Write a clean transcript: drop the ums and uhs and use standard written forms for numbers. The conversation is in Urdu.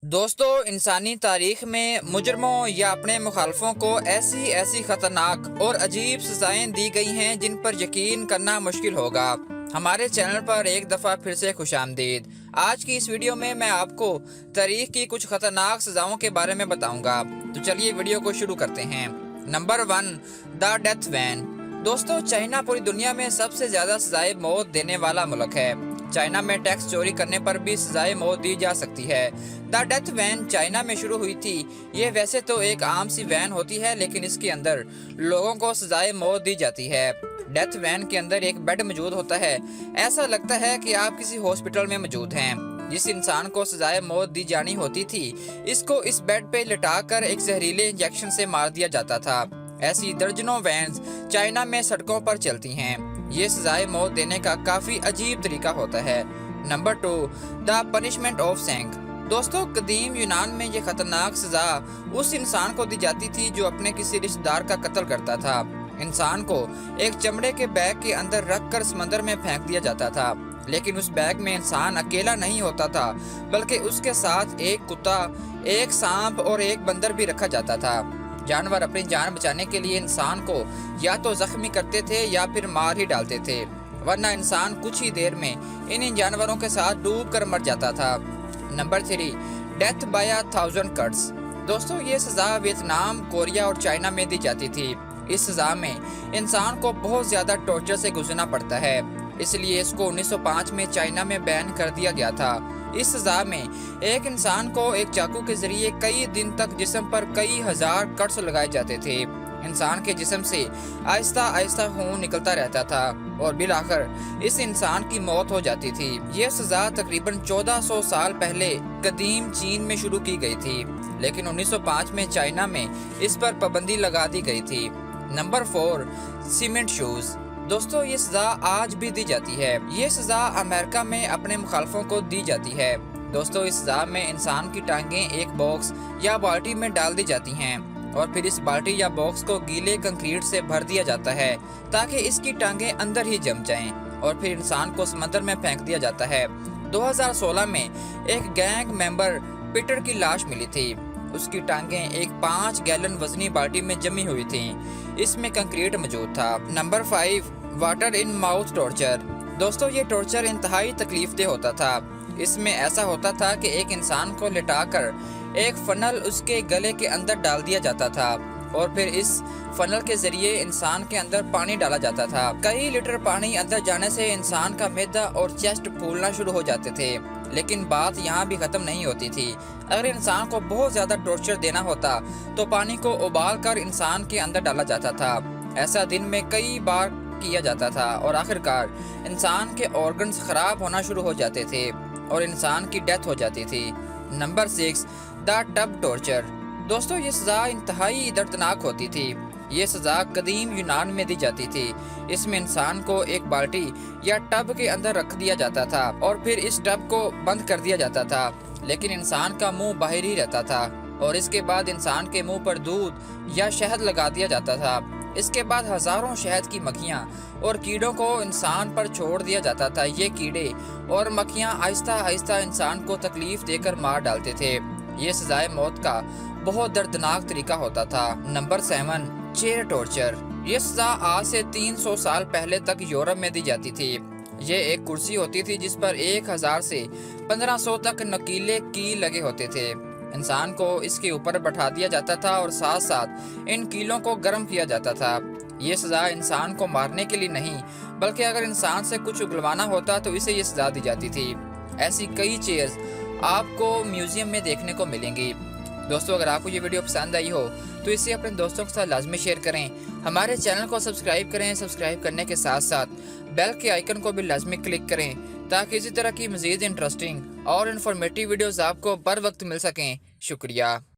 دوستو انسانی تاریخ میں مجرموں یا اپنے مخالفوں کو ایسی خطرناک اور عجیب سزائیں دی گئی ہیں جن پر یقین کرنا مشکل ہوگا۔ ہمارے چینل پر ایک دفعہ پھر سے خوش آمدید۔ آج کی اس ویڈیو میں آپ کو تاریخ کی کچھ خطرناک سزاؤں کے بارے میں بتاؤں گا۔ تو چلیے ویڈیو کو شروع کرتے ہیں۔ Number 1، the death when. دوستو چائنا پوری دنیا میں سب سے زیادہ سزائے موت دینے والا ملک ہے۔ چائنا میں ٹیکس چوری کرنے پر بھی سزائے موت دی جا سکتی ہے۔ دا ڈیتھ وین چائنا میں شروع ہوئی تھی۔ یہ ویسے تو ایک عام سی وین ہوتی ہے، لیکن اس کے اندر لوگوں کو سزائے موت دی جاتی ہے۔ ڈیتھ وین کے اندر ایک بیڈ موجود ہوتا ہے۔ ایسا لگتا ہے کہ آپ کسی ہاسپٹل میں موجود ہیں۔ جس انسان کو سزائے موت دی جانی ہوتی تھی، اس کو اس بیڈ پہ لٹا کر ایک زہریلے انجیکشن سے مار دیا جاتا تھا۔ ایسی درجنوں وینز چائنا میں سڑکوں پر چلتی ہیں۔ یہ سزائے موت دینے کا کافی عجیب طریقہ ہوتا ہے۔ نمبر 2، دا پنشمنٹ آف سینک۔ دوستو قدیم یونان میں یہ خطرناک سزا اس انسان کو دی جاتی تھی جو اپنے کسی رشتہ دار کا قتل کرتا تھا۔ انسان کو ایک چمڑے کے بیگ کے اندر رکھ کر سمندر میں پھینک دیا جاتا تھا، لیکن اس بیگ میں انسان اکیلا نہیں ہوتا تھا، بلکہ اس کے ساتھ ایک کتا، ایک سانپ اور ایک بندر بھی رکھا جاتا تھا۔ جانور اپنی جان بچانے کے لیے انسان کو یا تو زخمی کرتے تھے یا پھر مار ہی ڈالتے تھے، ورنہ انسان کچھ ہی دیر میں ان جانوروں کے ساتھ ڈوب کر مر جاتا تھا۔ Number 3، death by 1000 cuts. دوستو یہ سزا ویتنام، کوریا اور چائنا میں دی جاتی تھی۔ اس سزا میں انسان کو بہت زیادہ ٹارچر سے گزرنا پڑتا ہے، اس لیے اس کو 1905 میں چائنا میں بین کر دیا گیا تھا۔ اس سزا میں ایک انسان کو ایک چاقو کے ذریعے کئی دن تک جسم پر کئی ہزار کٹس لگائے جاتے تھے۔ انسان کے جسم سے آہستہ آہستہ خون نکلتا رہتا تھا اور بالآخر اس انسان کی موت ہو جاتی تھی۔ یہ سزا تقریباً 1400 سال پہلے قدیم چین میں شروع کی گئی تھی، لیکن 1905 میں چائنا میں اس پر پابندی لگا دی گئی تھی۔ Number 4، cement shoes. دوستو یہ سزا آج بھی دی جاتی ہے۔ یہ سزا امریکہ میں اپنے مخالفوں کو دی جاتی ہے۔ دوستو اس سزا میں انسان کی ٹانگیں ایک باکس یا بالٹی میں ڈال دی جاتی ہیں اور پھر اس بالٹی یا باکس کو گیلے کنکریٹ سے بھر دیا جاتا ہے تاکہ اس کی ٹانگیں اندر ہی جم جائیں، اور پھر انسان کو سمندر میں پھینک دیا جاتا ہے۔ 2016 میں ایک گینگ ممبر پیٹر کی لاش ملی تھی۔ اس کی ٹانگیں ایک 5 گیلن وزنی بالٹی میں جمی ہوئی تھیں، اس میں کنکریٹ موجود تھا۔ Number 5، water in mouth torture. دوستو یہ ٹارچر انتہائی تکلیف دہ ہوتا تھا۔ اس میں ایسا ہوتا تھا کہ ایک انسان کو لٹا کر ایک فنل اس کے گلے کے اندر ڈال دیا جاتا تھا اور پھر اس فنل کے ذریعے انسان کے اندر پانی ڈالا جاتا تھا۔ کئی لیٹر پانی اندر جانے سے انسان کا معدہ اور چیسٹ پھولنا شروع ہو جاتے تھے، لیکن بات یہاں بھی ختم نہیں ہوتی تھی۔ اگر انسان کو بہت زیادہ ٹارچر دینا ہوتا تو پانی کو ابال کر انسان کے اندر ڈالا جاتا تھا۔ ایسا دن میں کئی بار کیا جاتا تھا اور آخرکار انسان کے آرگنز خراب ہونا شروع ہو جاتے تھے اور انسان کی ڈیتھ ہو جاتی تھی۔ نمبر 6، دا ٹب ٹارچر۔ دوستو یہ سزا انتہائی دردناک ہوتی تھی۔ یہ سزا قدیم یونان میں دی جاتی تھی۔ اس میں انسان کو ایک بالٹی یا ٹب کے اندر رکھ دیا جاتا تھا اور پھر اس ٹب کو بند کر دیا جاتا تھا، لیکن انسان کا منہ باہر ہی رہتا تھا، اور اس کے بعد انسان کے منہ پر دودھ یا شہد لگا دیا جاتا تھا۔ اس کے بعد ہزاروں شہد کی مکھیاں اور کیڑوں کو انسان پر چھوڑ دیا جاتا تھا۔ یہ کیڑے اور مکھیاں آہستہ آہستہ انسان کو تکلیف دے کر مار ڈالتے تھے۔ یہ سزائے موت کا بہت دردناک طریقہ ہوتا تھا۔ Number 7، chair torture. یہ سزا آج سے 300 سال پہلے تک یورپ میں دی جاتی تھی۔ یہ ایک کرسی ہوتی تھی جس پر 1000 سے 1500 تک نکیلے کیل لگے ہوتے تھے۔ انسان کو اس کے اوپر بٹھا دیا جاتا تھا اور ساتھ ساتھ ان کیلوں کو گرم کیا جاتا تھا۔ یہ سزا انسان کو مارنے کے لیے نہیں، بلکہ اگر انسان سے کچھ اگلوانا ہوتا تو اسے یہ سزا دی جاتی تھی۔ ایسی کئی چیئرز آپ کو میوزیم میں دیکھنے کو ملیں گی۔ دوستو اگر آپ کو یہ ویڈیو پسند آئی ہو تو اسے اپنے دوستوں کے ساتھ لازمی شیئر کریں۔ ہمارے چینل کو سبسکرائب کریں۔ سبسکرائب کرنے کے ساتھ ساتھ بیل کے آئیکن کو بھی لازمی کلک کریں تاکہ اسی طرح کی مزید انٹرسٹنگ اور انفارمیٹیو ویڈیوز آپ کو بر وقت مل سکیں۔ شکریہ۔